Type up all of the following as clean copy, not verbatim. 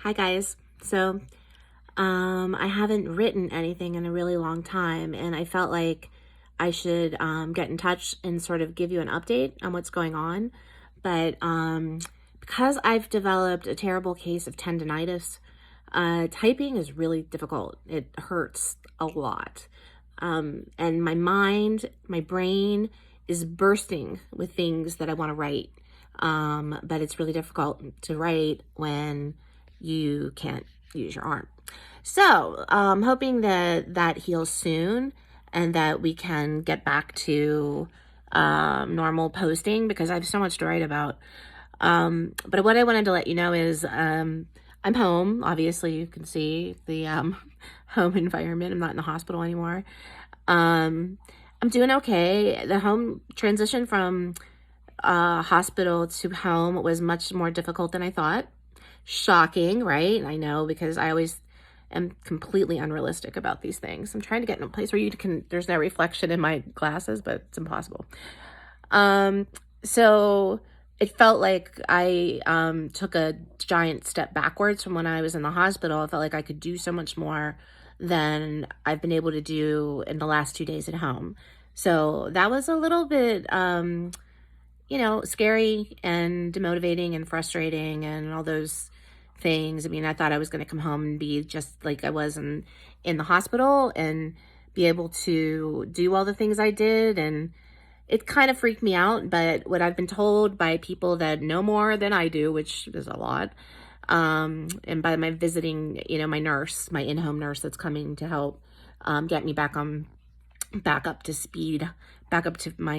Hi guys. I haven't written anything in a really long time, and I felt like I should get in touch and sort of give you an update on what's going on. But because I've developed a terrible case of tendonitis, typing is really difficult. It hurts a lot. And my mind, my brain is bursting with things that I want to write. But it's really difficult to write when you can't use your arm. So I'm hoping that that heals soon and that we can get back to normal posting because I have so much to write about. But what I wanted to let you know is I'm home. Obviously, you can see the home environment. I'm not in the hospital anymore. I'm doing okay. The home transition from hospital to home was much more difficult than I thought. Shocking, right? I know, because I always am completely unrealistic about these things. I'm trying to get in a place where there's no reflection in my glasses, but it's impossible. So it felt like I took a giant step backwards from when I was in the hospital. I felt like I could do so much more than I've been able to do in the last 2 days at home. So that was a little bit scary and demotivating and frustrating and all those things. I mean, I thought I was going to come home and be just like I was in the hospital and be able to do all the things I did. And it kind of freaked me out. But what I've been told by people that know more than I do, which is a lot, and by my visiting, my nurse, my in-home nurse that's coming to help get me back up to speed, back up to my,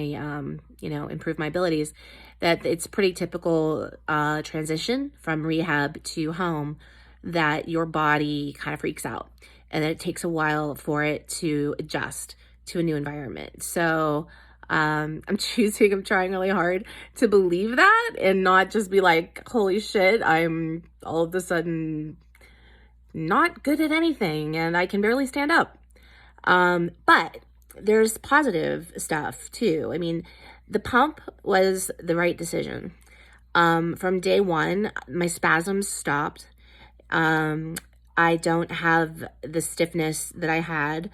improve my abilities, that it's pretty typical transition from rehab to home, that your body kind of freaks out and that it takes a while for it to adjust to a new environment. So I'm trying really hard to believe that and not just be like, holy shit, I'm all of a sudden not good at anything and I can barely stand up. But there's positive stuff too. I mean, the pump was the right decision. From day one, my spasms stopped. I don't have the stiffness that I had.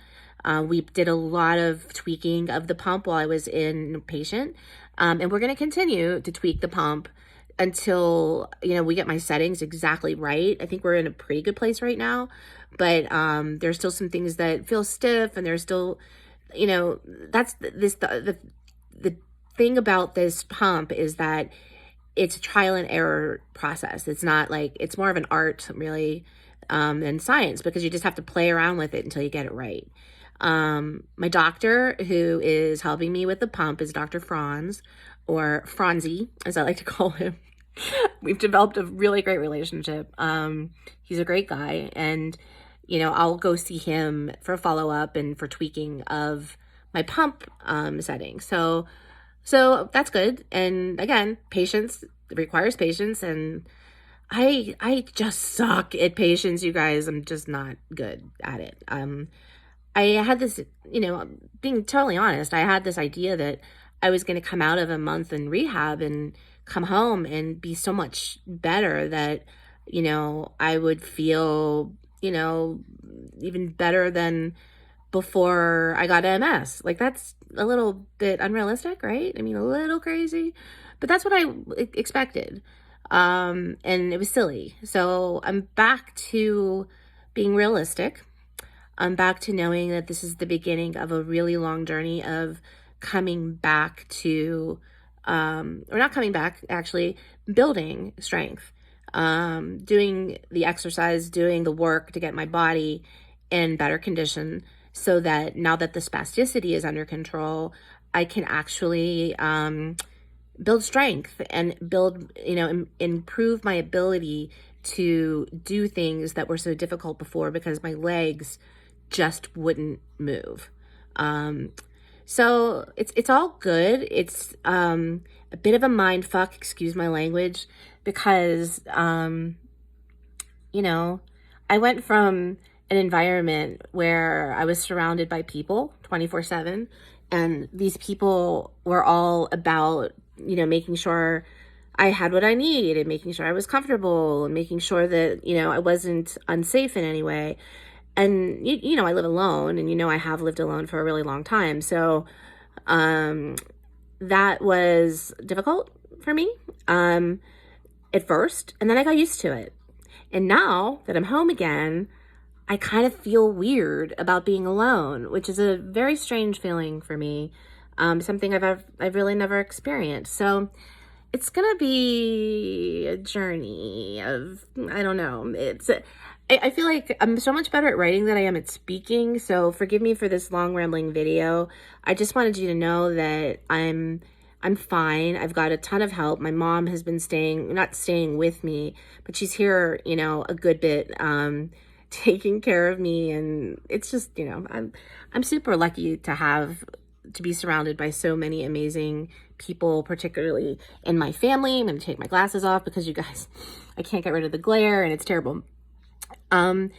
We did a lot of tweaking of the pump while I was inpatient. And we're going to continue to tweak the pump until, we get my settings exactly right. I think we're in a pretty good place right now, but there's still some things that feel stiff, and there's still, that's the thing about this pump is that it's a trial and error process. It's not like, it's more of an art really than science, because you just have to play around with it until you get it right. My doctor who is helping me with the pump is Dr. Franz, or Franzi, as I like to call him. We've developed a really great relationship. He's a great guy, and I'll go see him for follow-up and for tweaking of my pump settings. So that's good. And again, patience requires patience, and I just suck at patience, you guys. I'm just not good at it. I had this, being totally honest, I had this idea that I was going to come out of a month in rehab and come home and be so much better that, I would feel, even better than before I got MS. Like, that's a little bit unrealistic, right? I mean, a little crazy, but that's what I expected. And it was silly. So I'm back to being realistic. I'm back to knowing that this is the beginning of a really long journey of coming back to, or not coming back, actually, building strength, doing the exercise, doing the work to get my body in better condition, so that now that the spasticity is under control, I can actually build strength and build, improve my ability to do things that were so difficult before because my legs just wouldn't move. So it's all good. It's a bit of a mind fuck, excuse my language, because I went from an environment where I was surrounded by people 24/7, and these people were all about making sure I had what I need and making sure I was comfortable and making sure that, I wasn't unsafe in any way. And, I live alone, and, I have lived alone for a really long time. So um, that was difficult for me at first. And then I got used to it. And now that I'm home again, I kind of feel weird about being alone, which is a very strange feeling for me. Something I've really never experienced. So it's gonna be a journey of, I don't know. I feel like I'm so much better at writing than I am at speaking. So forgive me for this long rambling video. I just wanted you to know that I'm fine. I've got a ton of help. My mom has been not staying with me, but she's here, a good bit, taking care of me. And it's just, I'm super lucky to be surrounded by so many amazing people, particularly in my family. I'm going to take my glasses off because you guys, I can't get rid of the glare and it's terrible. And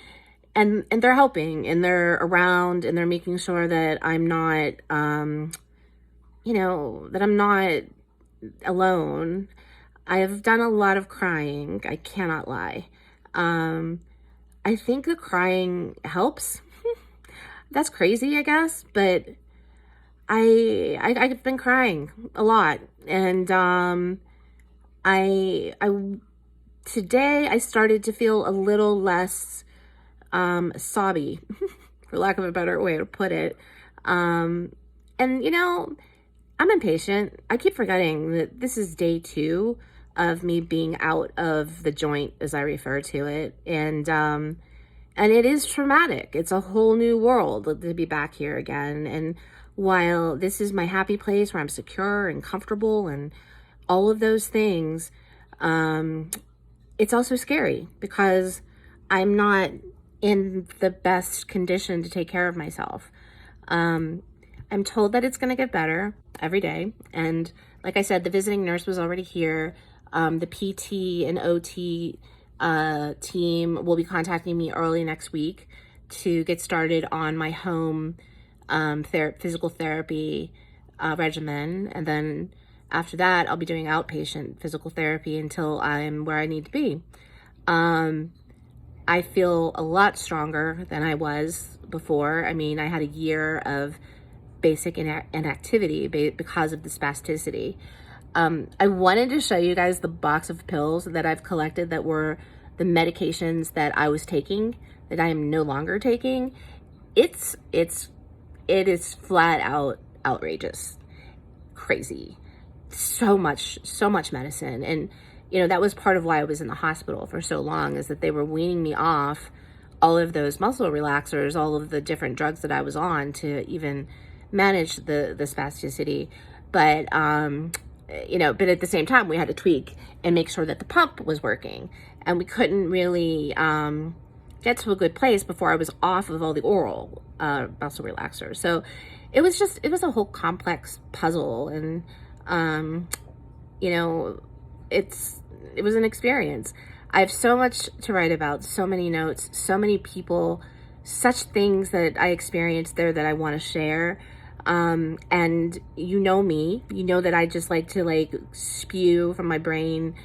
they're helping, and they're around, and they're making sure that I'm not, that I'm not alone. I have done a lot of crying. I cannot lie. I think the crying helps. That's crazy, I guess, but I've been crying a lot, and I today I started to feel a little less sobby, for lack of a better way to put it. And I'm impatient. I keep forgetting that this is day 2 of me being out of the joint, as I refer to it, and it is traumatic. It's a whole new world to be back here again. And while this is my happy place where I'm secure and comfortable and all of those things, it's also scary because I'm not in the best condition to take care of myself. I'm told that it's going to get better every day. And like I said, the visiting nurse was already here. The PT and OT team will be contacting me early next week to get started on my home physical therapy regimen. And then after that, I'll be doing outpatient physical therapy until I'm where I need to be. I feel a lot stronger than I was before. I mean, I had a year of basic inactivity because of the spasticity. I wanted to show you guys the box of pills that I've collected that were the medications that I was taking, that I am no longer taking. It is flat out outrageous, crazy. So much medicine. And, that was part of why I was in the hospital for so long, is that they were weaning me off all of those muscle relaxers, all of the different drugs that I was on to even manage the spasticity. But, but at the same time, we had to tweak and make sure that the pump was working. And we couldn't really get to a good place before I was off of all the oral muscle relaxers. So it was a whole complex puzzle. And, it was an experience. I have so much to write about, so many notes, so many people, such things that I experienced there that I want to share. And you know me, you know that I just like to spew from my brain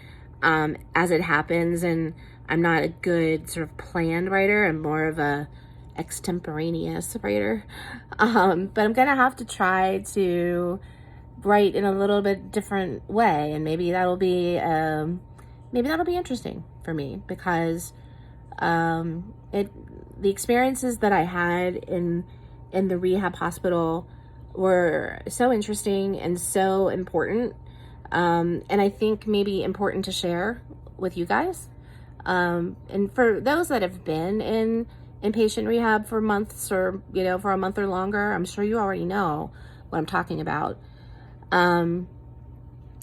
as it happens. And I'm not a good sort of planned writer. I'm more of a extemporaneous writer. But I'm going to have to try to write in a little bit different way. And maybe that'll be interesting for me, because the experiences that I had in the rehab hospital were so interesting and so important, and I think maybe important to share with you guys. And for those that have been in inpatient rehab for months, or for a month or longer, I'm sure you already know what I'm talking about.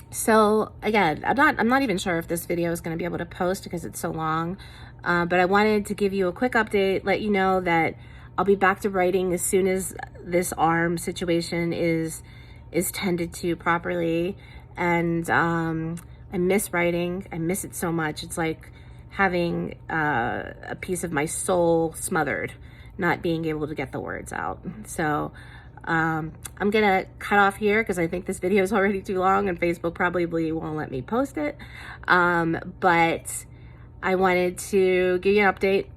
So again, I'm not even sure if this video is going to be able to post because it's so long, but I wanted to give you a quick update, let you know that I'll be back to writing as soon as this arm situation is tended to properly. And I miss writing. I miss it so much. It's like having a piece of my soul smothered, not being able to get the words out. So I'm gonna cut off here because I think this video is already too long and Facebook probably won't let me post it. But I wanted to give you an update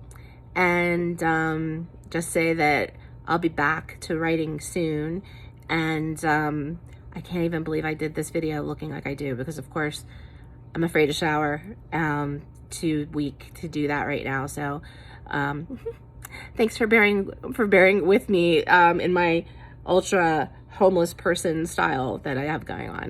and just say that I'll be back to writing soon. And I can't even believe I did this video looking like I do, because of course I'm afraid to shower, too weak to do that right now. So thanks for bearing with me in my ultra homeless person style that I have going on.